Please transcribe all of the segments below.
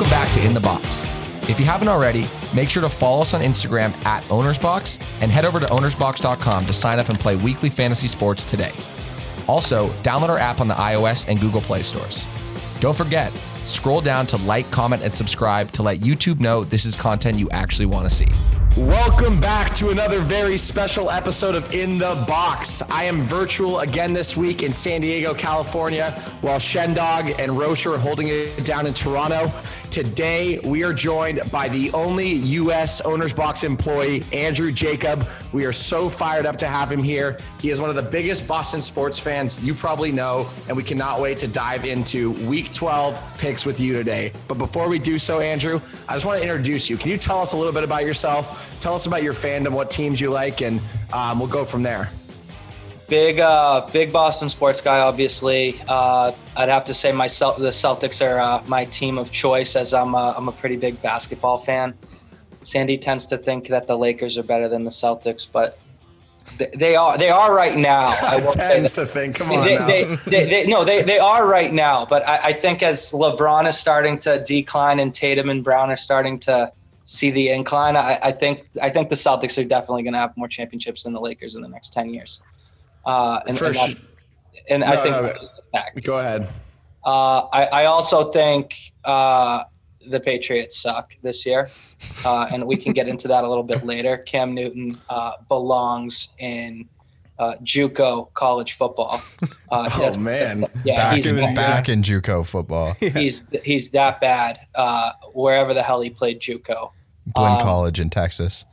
Welcome back to In the Box. If you haven't already, make sure to follow us on Instagram at OwnersBox and head over to OwnersBox.com to sign up and play weekly fantasy sports today. Also, download our app on the iOS and Google Play stores. Don't forget, scroll down to like, comment, and subscribe to let YouTube know this is content you actually want to see. Welcome back to another very special episode of In the Box. I am virtual again this week in San Diego, California, while Shendog and Rocher are holding it down in Toronto. Today, we are joined by the only U.S. OwnersBox employee, Andrew Jacob. We are so fired up to have him here. He is one of the biggest Boston sports fans you probably know, and we cannot wait to dive into Week 12 picks with you today. But before we do so, Andrew, I just want to introduce you. Can you tell us a little bit about yourself? Tell us about your fandom, what teams you like, and we'll go from there. Big Boston sports guy, obviously. I'd have to say the Celtics are my team of choice, as I'm a pretty big basketball fan. Sandy tends to think that the Lakers are better than the Celtics, but they are right now. Tends to think. Come on now. They are right now. But I think as LeBron is starting to decline and Tatum and Brown are starting to see the incline, I think the Celtics are definitely going to have more championships than the Lakers in the next 10 years. I think go ahead. I also think the Patriots suck this year, and we can get into that a little bit later. Cam Newton belongs in JUCO college football. Man, yeah, he's back in JUCO football. He's that bad. Wherever the hell he played JUCO. Blinn College in Texas.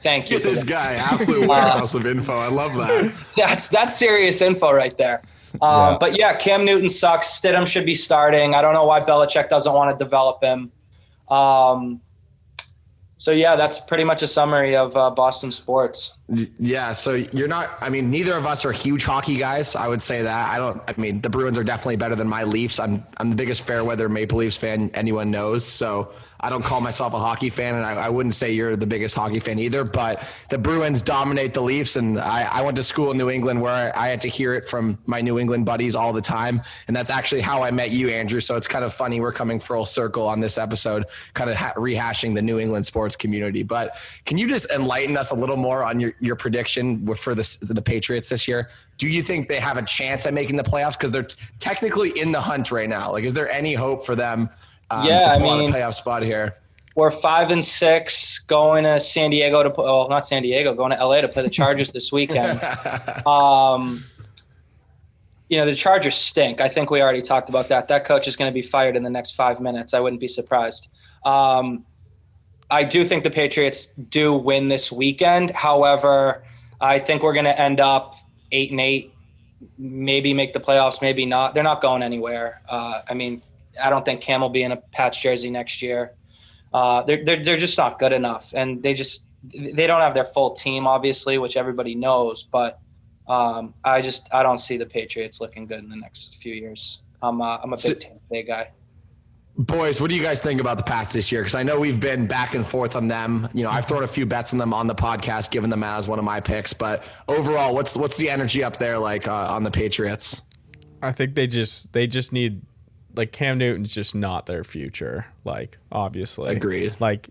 Thank you. This guy, absolute warehouse of info. I love that. That's serious info right there. But yeah, Cam Newton sucks. Stidham should be starting. I don't know why Belichick doesn't want to develop him. So yeah, that's pretty much a summary of Boston sports. Yeah, so neither of us are huge hockey guys. I would say that. The Bruins are definitely better than my Leafs. I'm the biggest fair weather Maple Leafs fan anyone knows. So I don't call myself a hockey fan, and I wouldn't say you're the biggest hockey fan either, but the Bruins dominate the Leafs, and I went to school in New England where I had to hear it from my New England buddies all the time, and that's actually how I met you, Andrew, so it's kind of funny we're coming full circle on this episode, kind of rehashing the New England sports community. But can you just enlighten us a little more on your prediction for the Patriots this year? Do you think they have a chance at making the playoffs? Because they're technically in the hunt right now. Like, is there any hope for them to pull out a playoff spot here? We're 5-6 going to San Diego not San Diego, going to LA to play the Chargers this weekend. The Chargers stink. I think we already talked about that. That coach is going to be fired in the next 5 minutes. I wouldn't be surprised. I do think the Patriots do win this weekend. However, I think we're going to end up 8-8, maybe make the playoffs, maybe not. They're not going anywhere. I don't think Cam will be in a Pats jersey next year. They're just not good enough, and they don't have their full team, obviously, which everybody knows. But I don't see the Patriots looking good in the next few years. I'm a big Tampa Bay guy. Boys, what do you guys think about the Pats this year? Because I know we've been back and forth on them. I've thrown a few bets on them on the podcast, given them out as one of my picks. But overall, what's the energy up there like on the Patriots? I think they just need, like, Cam Newton's just not their future. Like, obviously, agreed. Like,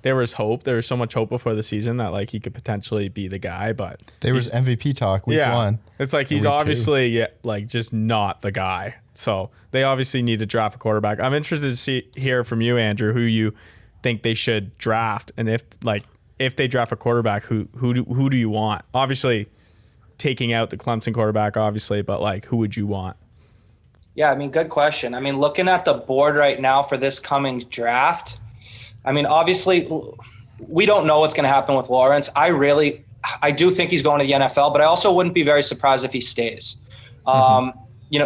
there was hope. There was so much hope before the season that, like, he could potentially be the guy. But there was MVP talk week one. It's like he's obviously just not the guy. So they obviously need to draft a quarterback. I'm interested to hear from you, Andrew, who you think they should draft, and if they draft a quarterback, who do you want? Obviously, taking out the Clemson quarterback, obviously, but like, who would you want? Yeah, good question. Looking at the board right now for this coming draft, obviously, we don't know what's going to happen with Lawrence. I do think he's going to the NFL, but I also wouldn't be very surprised if he stays.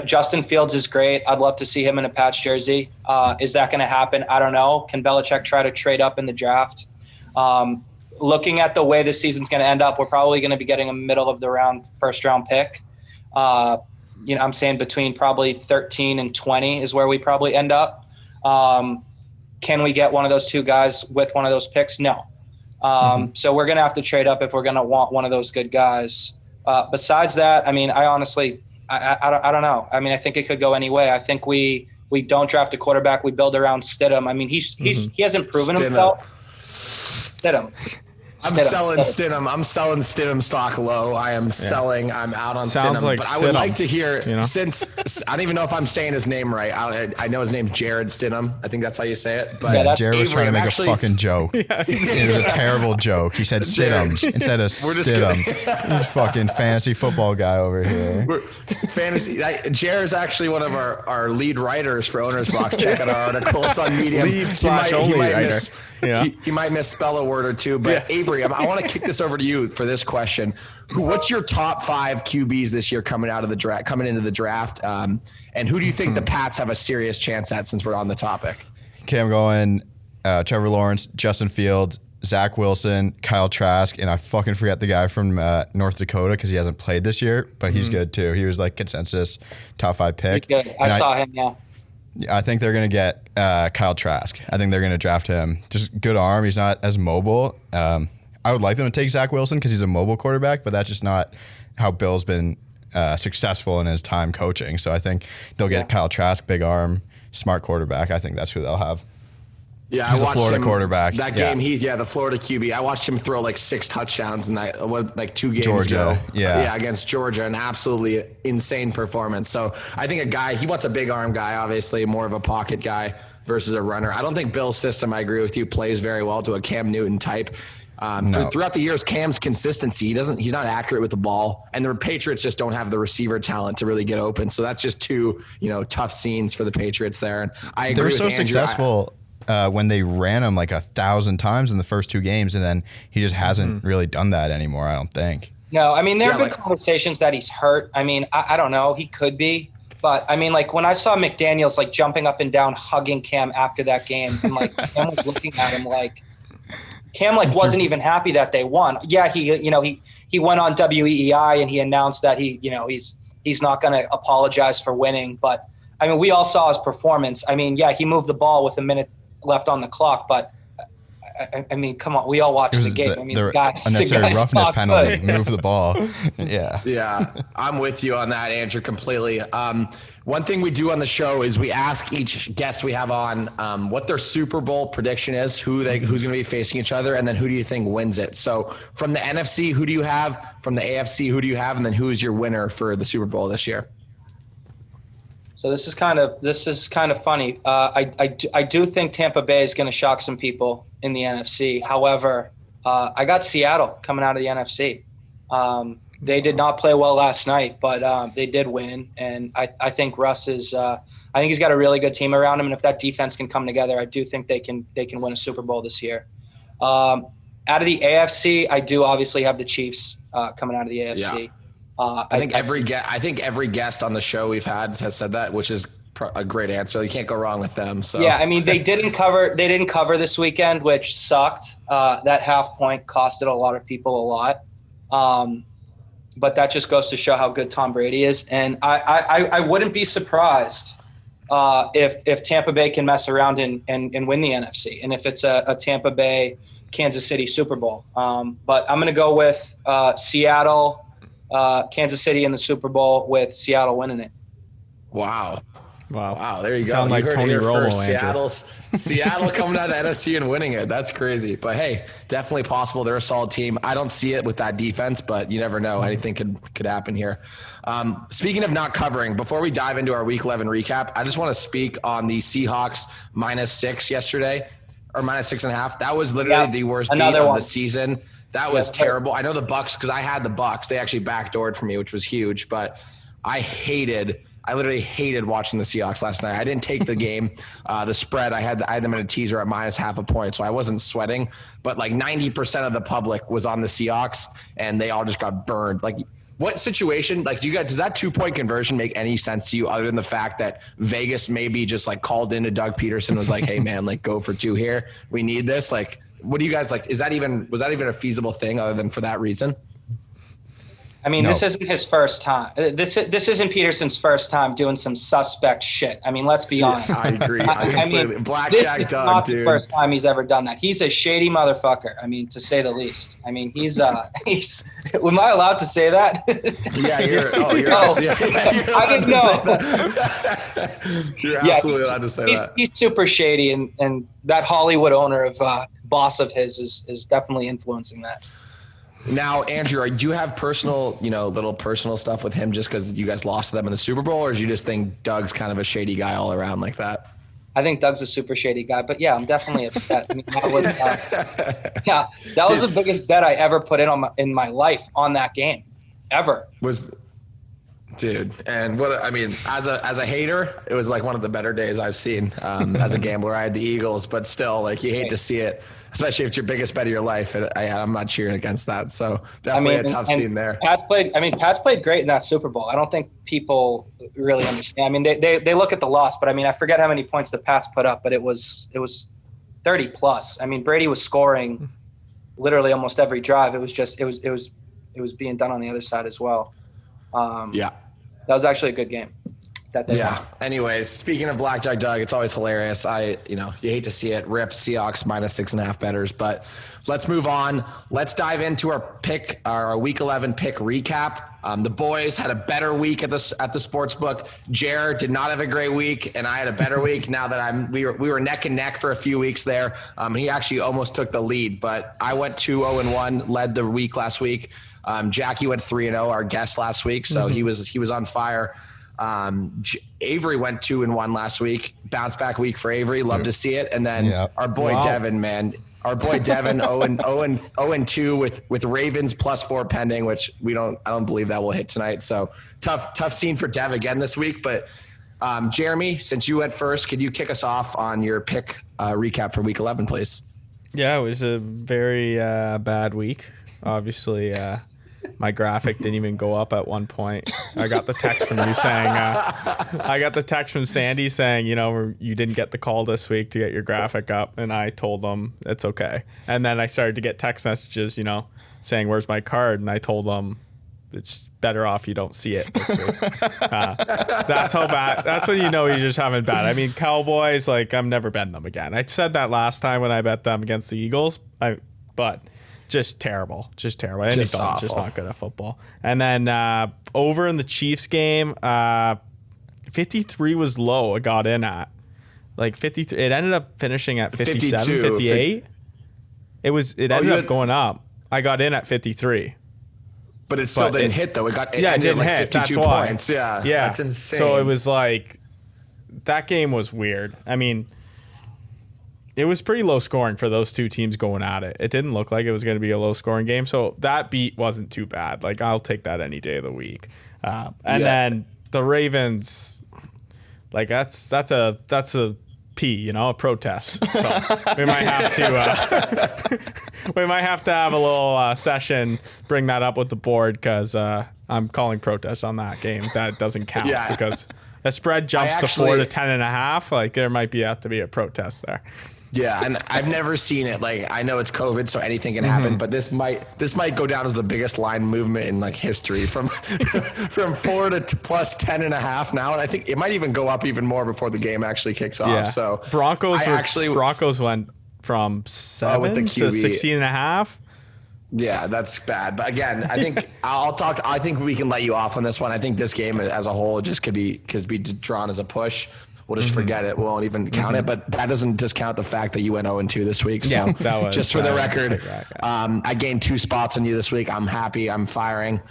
Justin Fields is great. I'd love to see him in a Pats jersey. Is that going to happen? I don't know. Can Belichick try to trade up in the draft? Looking at the way this season's going to end up, we're probably going to be getting a middle of the round, first round pick. I'm saying between probably 13 and 20 is where we probably end up. Can we get one of those two guys with one of those picks? No. So we're going to have to trade up if we're going to want one of those good guys. Besides that, I honestly, I don't know. I think it could go any way. I think we we don't draft a quarterback, we build around Stidham. I mean, he hasn't proven himself. Stidham. I'm selling Stidham. I'm selling Stidham stock low. I'm out on Stidham. Like but I would like to hear, since I don't even know if I'm saying his name right. I know his name's Jared Stidham. I think that's how you say it. But Jared was trying to make a fucking joke. It was a terrible joke. He said Stidham instead of Stidham. He's fucking fantasy football guy over here. Jared's actually one of our lead writers for OwnersBox. Check out our articles on Medium. He might misspell a word or two, but Avery, I want to kick this over to you for this question. What's your top 5 QBs this year coming into the draft? And who do you think the Pats have a serious chance at, since we're on the topic? Okay, I'm going Trevor Lawrence, Justin Fields, Zach Wilson, Kyle Trask, and I fucking forget the guy from North Dakota because he hasn't played this year, but he's good too. He was like consensus top 5 pick. I saw him, I think they're going to get Kyle Trask. I think they're going to draft him. Just good arm. He's not as mobile. I would like them to take Zach Wilson because he's a mobile quarterback, but that's just not how Bill's been successful in his time coaching. So I think they'll get Kyle Trask, big arm, smart quarterback. I think that's who they'll have. Yeah, he's a Florida quarterback. That game, the Florida QB. I watched him throw like 6 touchdowns in that 2 games ago. Yeah, against Georgia, an absolutely insane performance. So I think he wants a big arm guy, obviously more of a pocket guy versus a runner. I don't think Bill's system, I agree with you, plays very well to a Cam Newton type. Throughout the years, Cam's consistency, he's not accurate with the ball, and the Patriots just don't have the receiver talent to really get open. So that's just 2, tough scenes for the Patriots there. And I agree. They're so successful. When they ran him like 1,000 times in the first 2 games, and then he just hasn't really done that anymore, I don't think. No, I mean, there have been conversations that he's hurt. I mean, I don't know. He could be. But, I mean, like, when I saw McDaniels, like, jumping up and down, hugging Cam after that game, and, like, Cam was looking at him like – Cam, like, wasn't even happy that they won. Yeah, he went on WEEI and he announced that he's not going to apologize for winning. But, I mean, we all saw his performance. I mean, he moved the ball with a minute left on the clock, but I mean, come on, we all watched the game. Unnecessary roughness penalty, move the ball. Yeah, I'm with you on that, Andrew, completely. One thing we do on the show is we ask each guest we have on what their Super Bowl prediction is, who's going to be facing each other, and then who do you think wins it. So from the NFC, who do you have? From the AFC, who do you have? And then who is your winner for the Super Bowl this year? So this is kind of funny. I do think Tampa Bay is going to shock some people in the NFC. However, I got Seattle coming out of the NFC. They did not play well last night, but they did win. And I think Russ is. I think he's got a really good team around him, and if that defense can come together, I do think they can win a Super Bowl this year. Out of the AFC, I do obviously have the Chiefs coming out of the AFC. Yeah. I think every guest on the show we've had has said that, which is a great answer. You can't go wrong with them. So yeah, I mean, they didn't cover this weekend, which sucked. That half point costed a lot of people a lot. But that just goes to show how good Tom Brady is. And I wouldn't be surprised if Tampa Bay can mess around and win the NFC, and if it's a Tampa Bay Kansas City Super Bowl. But I'm going to go with Seattle. Kansas City in the Super Bowl with Seattle winning it. Wow. There you go. Sound like Tony Romo, Seattle coming out of the NFC and winning it. That's crazy. But hey, definitely possible. They're a solid team. I don't see it with that defense, but you never know. Anything could happen here. Speaking of not covering, before we dive into our Week 11 recap, I just want to speak on the Seahawks -6 yesterday, or -6.5. That was literally the worst beat of the season. That was terrible. I know the Bucks, because I had the Bucks. They actually backdoored for me, which was huge. But I literally hated watching the Seahawks last night. I didn't take the game, the spread. I had them in a teaser at -0.5 point, so I wasn't sweating. But like 90% of the public was on the Seahawks, and they all just got burned. Like, what situation? Like, does that 2-point conversion make any sense to you, other than the fact that Vegas maybe just like called into Doug Peterson and was like, "Hey man, like go for 2 here. We need this." Like, what do you guys like? Was that even a feasible thing other than for that reason? I mean, No. this isn't his first time. This isn't Peterson's first time doing some suspect shit. I mean, let's be honest. I agree. I mean, this Blackjack is Doug, not dude. the first time he's ever done that. He's a shady motherfucker. I mean, to say the least. I mean, he's. Am I allowed to say that? Yeah, you're. Oh, you're. Oh, You're I didn't know. You're absolutely allowed to say that. He's super shady, and that Hollywood owner of boss of his is definitely influencing that. Now, Andrew, do you have personal, little personal stuff with him just because you guys lost to them in the Super Bowl, or do you just think Doug's kind of a shady guy all around like that? I think Doug's a super shady guy, but yeah, I'm definitely upset. I mean, that was the biggest bet I ever put in my life on that game, ever. Dude, and as a hater, it was like one of the better days I've seen. As a gambler, I had the Eagles, but still, like, you hate to see it, especially if it's your biggest bet of your life. And I'm not cheering against that. So definitely a tough scene there. Pat's played great in that Super Bowl. I don't think people really understand. I mean, they look at the loss, but I mean, I forget how many points the Pats put up, but it was 30 plus. I mean, Brady was scoring literally almost every drive. It was being done on the other side as well. Yeah. That was actually a good game. Yeah. Anyways, speaking of Blackjack Doug, it's always hilarious. You hate to see it. Rip Seahawks -6.5 bettors, but let's move on. Let's dive into our Week 11 pick recap. The boys had a better week at the sports book. Jared did not have a great week, and I had a better week. Now that we were neck and neck for a few weeks there. He actually almost took the lead, but I went 2-0-1, led the week last week. Jackie went 3-0, our guest last week, so he was on fire. Avery went 2-1 last week. Bounce back week for Avery. Love to see it. And then our boy Devin, man. Our boy Devin 0-2 with Ravens +4 pending, which I don't believe that will hit tonight. So tough scene for Dev again this week. But Jeremy, since you went first, could you kick us off on your pick recap for Week 11, please? Yeah, it was a very bad week. Obviously, my graphic didn't even go up at one point. I got the text from you saying, I got the text from Sandy saying, you didn't get the call this week to get your graphic up. And I told them it's okay. And then I started to get text messages, saying, where's my card? And I told them it's better off you don't see it this week. That's how bad. That's when you just haven't bet. I mean, Cowboys, I'm never betting them again. I said that last time when I bet them against the Eagles, but just terrible. Just terrible. Andy Dalton's just not good at football. And then over in the Chiefs game, 53 was low. I got in at 53. It ended up finishing at 57, 58. It ended up going up. I got in at 53. But it still didn't hit, though. It didn't hit. 52 That's why. points. Yeah. That's insane. So it was that game was weird. I mean, it was pretty low scoring for those two teams going at it. It didn't look like it was going to be a low scoring game. So that beat wasn't too bad. I'll take that any day of the week. Then the Ravens, that's a P, a protest. So we might have to have a little session, bring that up with the board because I'm calling protests on that game. That doesn't count because the spread jumps to 4 to 10.5. There might have to be a protest there. Yeah, and I've never seen it. I know it's COVID, so anything can happen, but this might go down as the biggest line movement in history from 4 to plus 10.5 now, and I think it might even go up even more before the game actually kicks off. Yeah. So Broncos went from 7 to 16.5. Yeah, that's bad. But again, I think I think we can let you off on this one. I think this game as a whole just could be drawn as a push. We'll just forget it. We won't even count it. But that doesn't discount the fact that you went 0-2 this week. So that was, just for the record, I gained 2 spots on you this week. I'm happy. I'm firing.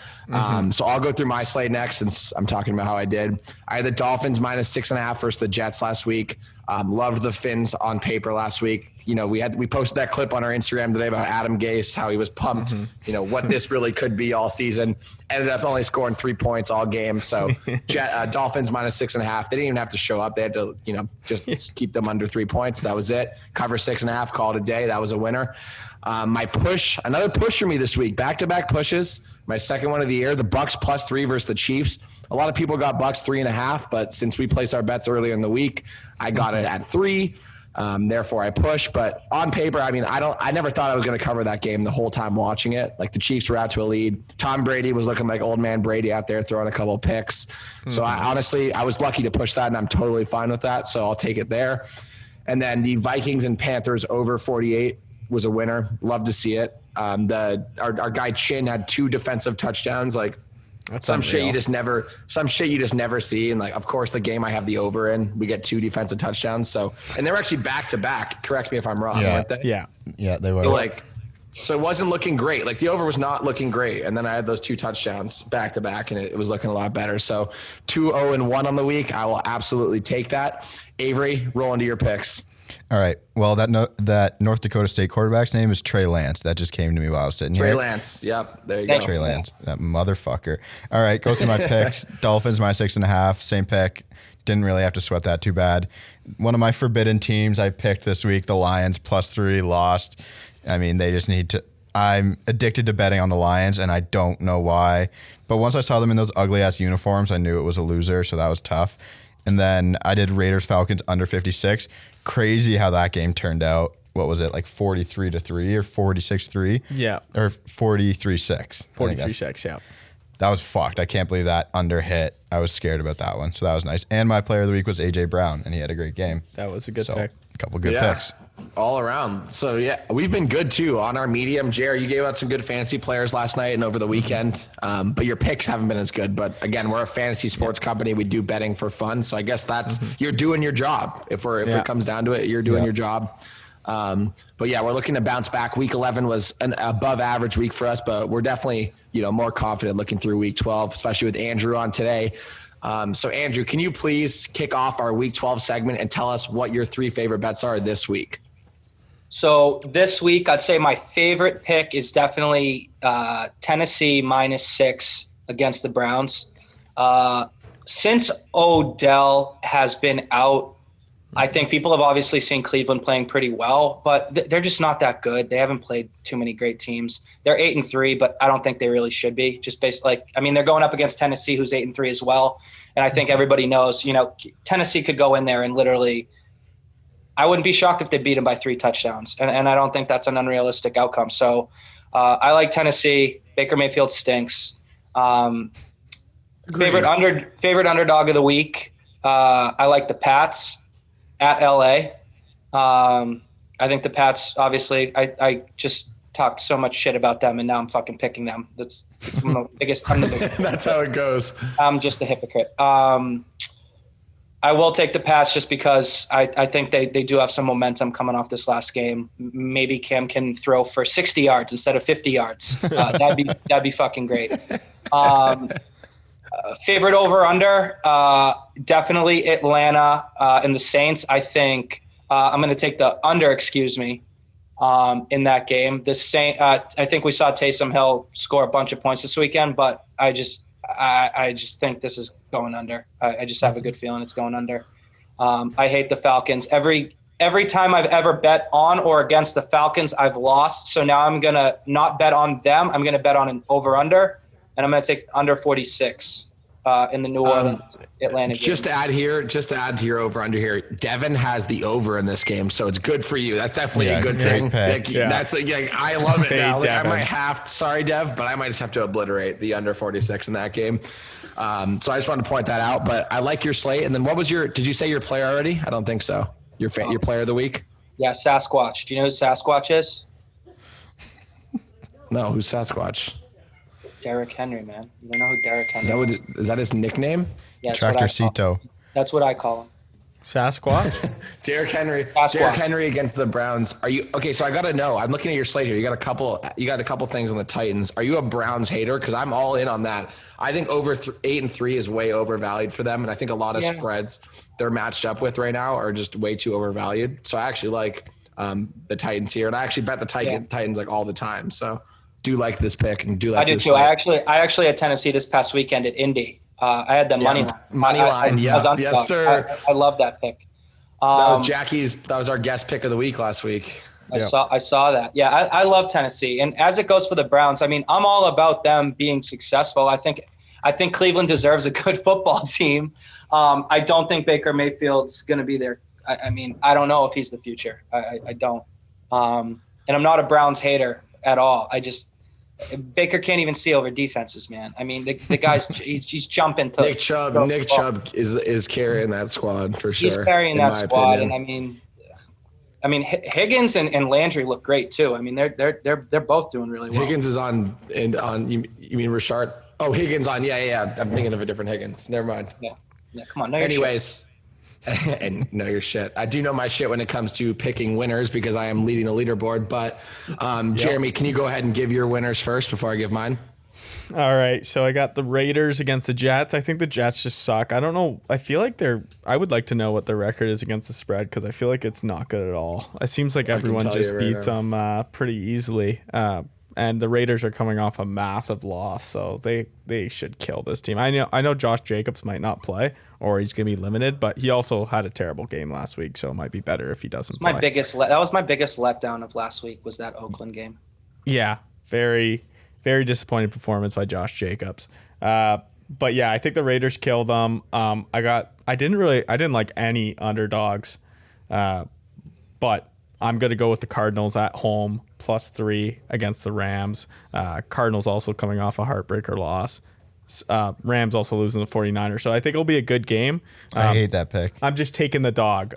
So I'll go through my slate next since I'm talking about how I did. I had the Dolphins -6.5 versus the Jets last week. Loved the Finns on paper last week. We posted that clip on our Instagram today about Adam Gase, how he was pumped, what this really could be all season. Ended up only scoring 3 points all game. So Dolphins -6.5. They didn't even have to show up. They had to, just keep them under 3 points. That was it. Cover 6.5, call it a day. That was a winner. My push, another push for me this week. Back-to-back pushes. My second one of the year, the Bucks +3 versus the Chiefs. A lot of people got Bucks 3.5, but since we placed our bets earlier in the week, I got it at 3. Therefore, I push. But on paper, I mean, I never thought I was going to cover that game the whole time watching it. Like the Chiefs were out to a lead. Tom Brady was looking like old man Brady out there throwing a couple of picks. So I was lucky to push that, and I'm totally fine with that. So I'll take it there. And then the Vikings and Panthers over 48 was a winner. Love to see it. Our guy Chin had 2 defensive touchdowns. Like, That's some unreal. shit you just never see. And like, of course, the game I have the over in, we get 2 defensive touchdowns. So, and they were actually back to back. Correct me if I'm wrong. Weren't they? Yeah. Yeah, they were. So it wasn't looking great. Like the over was not looking great. And then I had those 2 touchdowns back to back, and it was looking a lot better. So 2-0-1 on the week. I will absolutely take that. Avery, roll into your picks. All right. Well, that North Dakota State quarterback's name is Trey Lance. That just came to me while I was sitting here. Trey Lance. Yep. There you go. Trey Lance. That motherfucker. All right. Go through my picks. Dolphins, my 6.5. Same pick. Didn't really have to sweat that too bad. One of my forbidden teams I picked this week, the Lions, +3, lost. I mean, they just need to. I'm addicted to betting on the Lions, and I don't know why. But once I saw them in those ugly-ass uniforms, I knew it was a loser, so that was tough. And then I did Raiders-Falcons under 56. Crazy how that game turned out. What was it, like 43-3 or 46-3? Yeah. Or 43-6. 43-6, yeah. That was fucked. I can't believe that under hit. I was scared about that one. So that was nice. And my player of the week was A.J. Brown, and he had a great game. That was a good So, pick. a couple good picks. All around. So, yeah, we've been good, too, on our medium. Jer, you gave out some good fantasy players last night and over the weekend, but your picks haven't been as good. But, again, we're a fantasy sports company. We do betting for fun. So I guess that's you're doing your job. If it comes down to it, you're doing your job. But, yeah, we're looking to bounce back. Week 11 was an above-average week for us, but we're definitely, more confident looking through Week 12, especially with Andrew on today. So, Andrew, can you please kick off our Week 12 segment and tell us what your 3 favorite bets are this week? So this week, I'd say my favorite pick is definitely Tennessee -6 against the Browns. Since Odell has been out, I think people have obviously seen Cleveland playing pretty well, but they're just not that good. They haven't played too many great teams. They're 8-3, but I don't think they really should be. Just based they're going up against Tennessee, who's 8-3 as well. And I think everybody knows, Tennessee could go in there and literally, I wouldn't be shocked if they beat them by 3 touchdowns. And I don't think that's an unrealistic outcome. So I like Tennessee. Baker Mayfield stinks. Favorite underdog of the week. I like the Pats at LA. I think the Pats, obviously, I just talked so much shit about them, and now I'm fucking picking them. That's I'm the biggest. That's how it goes. I'm just a hypocrite. I will take the Pats just because I think they do have some momentum coming off this last game. Maybe Cam can throw for 60 yards instead of 50 yards. That'd be fucking great. Favorite over-under, definitely Atlanta and the Saints. I think I'm going to take the under, in that game. I think we saw Taysom Hill score a bunch of points this weekend, but I just think this is going under. I just have a good feeling it's going under. I hate the Falcons. Every time I've ever bet on or against the Falcons, I've lost. So now I'm going to not bet on them. I'm going to bet on an over-under, and I'm going to take under 46 in the New Orleans Atlanta game. Just to add to your over-under here, Devin has the over in this game, so it's good for you. That's definitely a good thing. That's I love it now. I might sorry, Dev, but I might just have to obliterate the under 46 in that game. So I just wanted to point that out. But I like your slate. And then what was did you say your player already? I don't think so. Your player of the week? Yeah, Sasquatch. Do you know who Sasquatch is? No, who's Sasquatch? Derrick Henry, man. You don't know who Derrick Henry is? Is that his nickname? Yeah, Tractorcito. That's what I call him. Sasquatch? Derrick Henry. Derrick Henry against the Browns. Are you okay? So I gotta know. I'm looking at your slate here. You got a couple things on the Titans. Are you a Browns hater? Because I'm all in on that. I think over 8-3 is way overvalued for them, and I think a lot of spreads they're matched up with right now are just way too overvalued. So I actually like the Titans here, and I actually bet the Titans like all the time. So do like this pick and do like. I do too. I actually had Tennessee this past weekend at Indy. I had the money line. Yes, sir. I love that pick. That was our guest pick of the week last week. I saw that. Yeah, I love Tennessee. And as it goes for the Browns, I mean, I'm all about them being successful. I think Cleveland deserves a good football team. I don't think Baker Mayfield's going to be their I mean, I don't know if he's the future. I don't. And I'm not a Browns hater at all. Baker can't even see over defenses, man. I mean, the guy's he's jumping to Nick Chubb is carrying that squad for sure. He's carrying that squad, opinion. and I mean, Higgins and Landry look great too. I mean, they're both doing really well. Higgins is on you mean Richard? Oh, Higgins on. Yeah. I'm thinking of a different Higgins. Never mind. Yeah. Come on. Anyways, and know your shit. I do know my shit when it comes to picking winners because I am leading the leaderboard. But Jeremy, can you go ahead and give your winners first before I give mine? All right, so I got the Raiders against the Jets. I think the Jets just suck. I don't know. I feel like I would like to know what their record is against the spread because I feel like it's not good at all. It seems like everyone just beats them pretty easily. And the Raiders are coming off a massive loss, so they should kill this team. I know Josh Jacobs might not play or he's going to be limited, but he also had a terrible game last week, so it might be better if he doesn't play. That was my biggest letdown of last week was that Oakland game. Yeah, very disappointing performance by Josh Jacobs. But yeah, I think the Raiders killed them. I didn't like any underdogs, but I'm going to go with the Cardinals at home +3 against the Rams. Cardinals also coming off a heartbreaker loss. Rams also losing the 49ers. So I think it'll be a good game. I hate that pick. I'm just taking the dog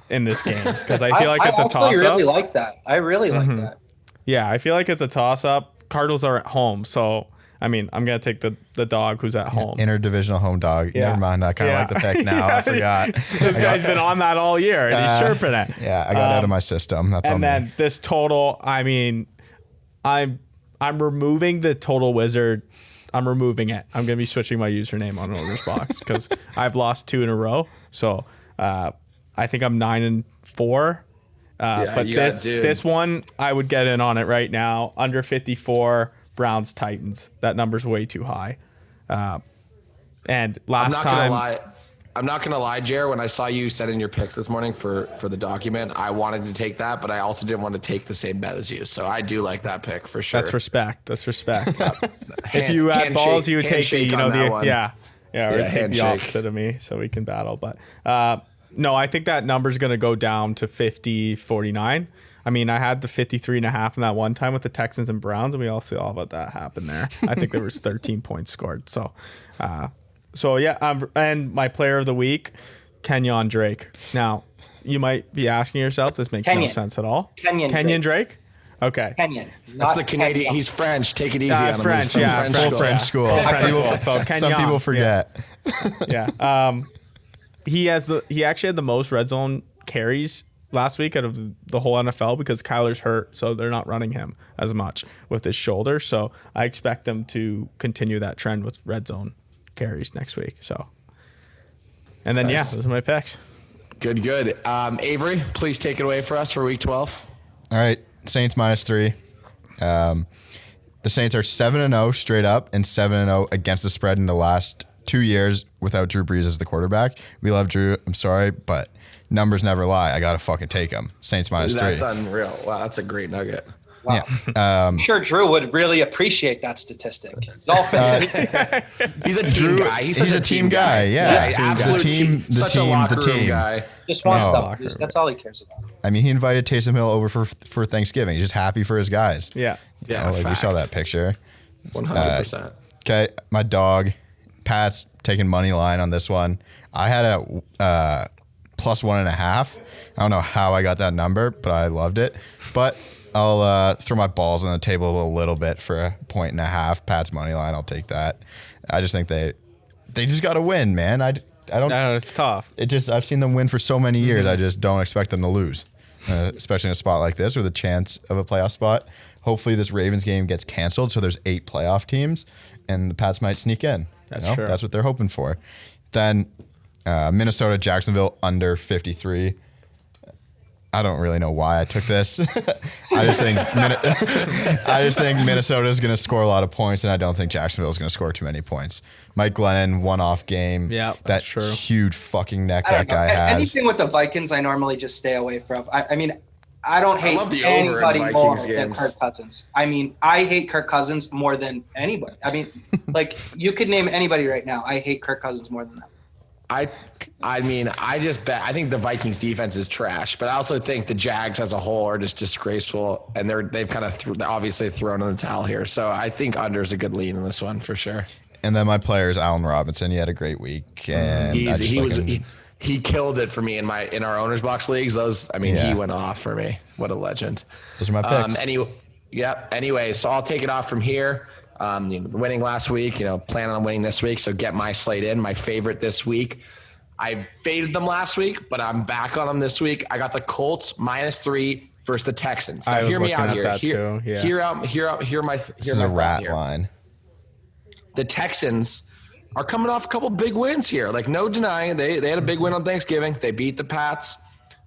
in this game because I feel like it's a toss-up. I really like that. I really like that. Yeah, I feel like it's a toss-up. Cardinals are at home, so I mean, I'm going to take the dog who's at home. Interdivisional home dog. Yeah. Never mind. I kind of like the pick now. I forgot. This guy's been on that all year, and he's chirping it. Yeah, I got out of my system. That's and then this total, I mean, I'm removing the total wizard. I'm removing it. I'm going to be switching my username on OwnersBox because I've lost 2 in a row. So I think I'm 9-4. But this one, I would get in on it right now. Under 54. Browns Titans. That number's way too high. And last time, I'm not gonna lie, Jer. When I saw you send in your picks this morning for the document, I wanted to take that, but I also didn't want to take the same bet as you. So I do like that pick for sure. That's respect. If you had balls, you would take the or take the opposite of me, so we can battle. But no, I think that number's gonna go down to 50-49. I mean, I had the 53.5 in that one time with the Texans and Browns, and we all saw what that happened there. I think there was 13 points scored. So yeah. And my player of the week, Kenyon Drake. Now, you might be asking yourself, this makes no sense at all. Kenyon Drake? Okay. Kenyon. That's the Canadian. Kenyon. He's French. Take it easy on him. French, yeah. French school. So Kenyon, some people forget. Yeah. He actually had the most red zone carries last week out of the whole NFL because Kyler's hurt, so they're not running him as much with his shoulder. So I expect them to continue that trend with red zone carries next week. So, and then nice. Those are my picks. Good. Avery, please take it away for us for week 12. All right, Saints -3. The Saints are 7-0 straight up and 7-0 against the spread in the last 2 years without Drew Brees as the quarterback. We love Drew. I'm sorry, but numbers never lie. I got to fucking take them. Saints -3. That's unreal. Wow, that's a great nugget. Wow. Yeah. I'm sure Drew would really appreciate that statistic. He's a team guy. He's a team guy. Yeah. Absolute team. Such a locker room guy. Just wants stuff. That's all he cares about. I mean, he invited Taysom Hill over for Thanksgiving. He's just happy for his guys. Yeah. We saw that picture. 100%. Okay, my dog, Pat's taking money line on this one. I had a +1.5. I don't know how I got that number, but I loved it. But I'll throw my balls on the table a little bit for 1.5. Pat's money line, I'll take that. I just think they just got to win, man. I don't. No, it's tough. I've seen them win for so many years. I just don't expect them to lose, especially in a spot like this with a chance of a playoff spot. Hopefully, this Ravens game gets canceled, so there's 8 playoff teams, and the Pats might sneak in. That's true. That's what they're hoping for. Then Minnesota, Jacksonville under 53. I don't really know why I took this. I just think Minnesota is going to score a lot of points, and I don't think Jacksonville is going to score too many points. Mike Glennon, one-off game. Yeah, that true. Huge fucking neck that guy has. Anything with the Vikings, I normally just stay away from. I mean, I don't hate anybody more than Kirk Cousins. I mean, I hate Kirk Cousins more than anybody. I mean, like, you could name anybody right now. I hate Kirk Cousins more than that. I mean, I just bet. I think the Vikings defense is trash, but I also think the Jags as a whole are just disgraceful, and they've kind of obviously thrown in the towel here. So I think under is a good lean in this one for sure. And then my player is Allen Robinson. He had a great week, and he killed it for me in our OwnersBox leagues. He went off for me. What a legend. Those are my picks. Anyway, so I'll take it off from here. Winning last week, planning on winning this week. So get my slate in, my favorite this week. I faded them last week, but I'm back on them this week. I got the Colts -3 versus the Texans. Now, hear me out here. Hear my this is a rat line. The Texans are coming off a couple big wins here. Like, no denying, they had a big win on Thanksgiving. They beat the Pats.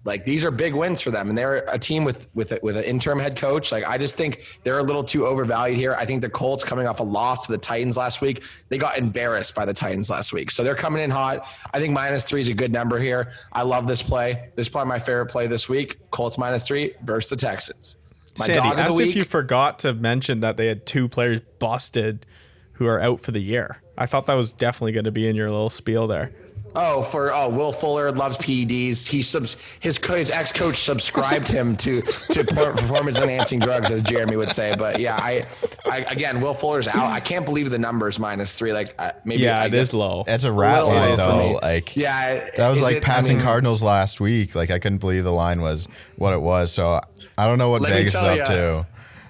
Like, these are big wins for them, and they're a team with an interim head coach. Like, I just think they're a little too overvalued here. I think the Colts, coming off a loss to the Titans last week, they got embarrassed by the Titans last week. So they're coming in hot. I think -3 is a good number here. I love this play. This is probably my favorite play this week. Colts -3 versus the Texans. My Sandy, dog of the week. if you forgot to mention that they had 2 players busted who are out for the year. I thought that was definitely going to be in your little spiel there. Will Fuller loves PEDs. His ex-coach subscribed him to performance-enhancing drugs, as Jeremy would say. But yeah, I again, Will Fuller's out. I can't believe the numbers -3. Like, maybe it is low. That's a rat line though. Like, that was like passing Cardinals last week. Like, I couldn't believe the line was what it was. So I don't know what Vegas is up to.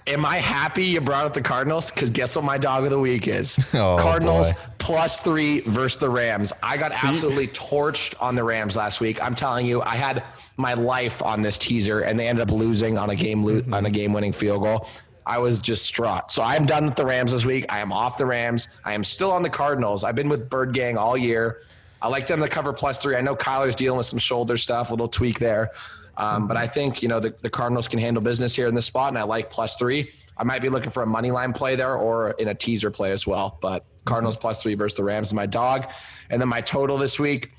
Am I happy you brought up the Cardinals? Because guess what my dog of the week is? Oh, Cardinals boy. +3 versus the Rams. I got absolutely torched on the Rams last week. I'm telling you, I had my life on this teaser, and they ended up losing on a game-winning field goal. I was just distraught. So I'm done with the Rams this week. I am off the Rams. I am still on the Cardinals. I've been with Bird Gang all year. I like them to cover +3. I know Kyler's dealing with some shoulder stuff, a little tweak there. But I think, the Cardinals can handle business here in this spot, and I like +3. I might be looking for a money line play there or in a teaser play as well. But Cardinals +3 versus the Rams is my dog. And then my total this week,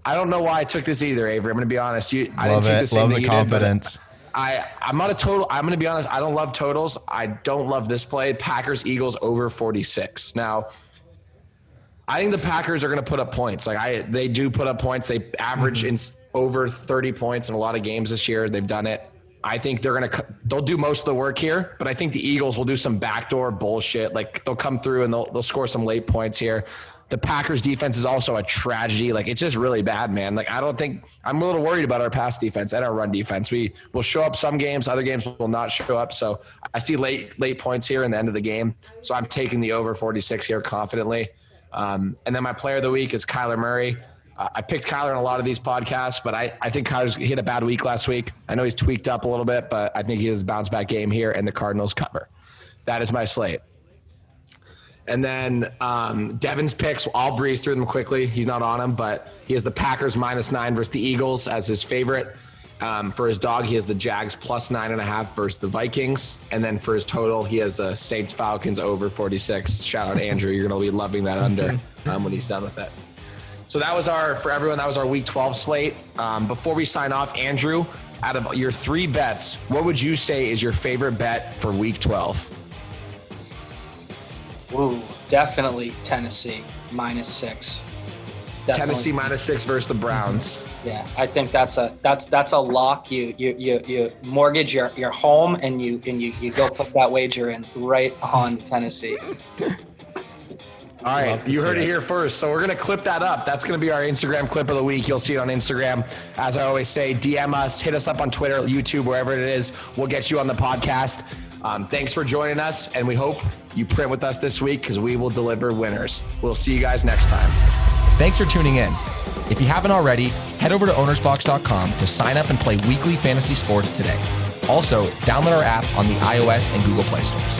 I don't know why I took this either, Avery. I'm going to be honest. I didn't take the same love thing the confidence. I'm not a total. I'm going to be honest. I don't love totals. I don't love this play. Packers, Eagles over 46. Now, I think the Packers are going to put up points. They do put up points. They average in over 30 points in a lot of games this year. They've done it. I think they'll do most of the work here, but I think the Eagles will do some backdoor bullshit. Like, they'll come through and they'll score some late points here. The Packers defense is also a tragedy. Like, it's just really bad, man. Like, I'm a little worried about our pass defense and our run defense. We will show up some games, other games will not show up. So I see late points here in the end of the game. So I'm taking the over 46 here confidently. And then my player of the week is Kyler Murray. I picked Kyler in a lot of these podcasts, but I think Kyler's hit a bad week last week. I know he's tweaked up a little bit, but I think he has a bounce back game here, and the Cardinals cover. That is my slate. And then Devin's picks, I'll breeze through them quickly. He's not on them, but he has the Packers -9 versus the Eagles as his favorite. For his dog, he has the Jags +9.5 versus the Vikings. And then for his total, he has the Saints Falcons over 46. Shout out Andrew. You're going to be loving that under when he's done with it. So that was for everyone, that was our week 12 slate. Before we sign off, Andrew, out of your 3 bets, what would you say is your favorite bet for week 12? Ooh, definitely Tennessee -6. Definitely. Tennessee -6 versus the Browns. Yeah, I think that's a lock. You mortgage your home and you go put that wager in right on Tennessee. All right, you heard it here first. So we're going to clip that up. That's going to be our Instagram clip of the week. You'll see it on Instagram. As I always say, DM us, hit us up on Twitter, YouTube, wherever it is. We'll get you on the podcast. Thanks for joining us, and we hope you print with us this week because we will deliver winners. We'll see you guys next time. Thanks for tuning in. If you haven't already, head over to OwnersBox.com to sign up and play weekly fantasy sports today. Also, download our app on the iOS and Google Play stores.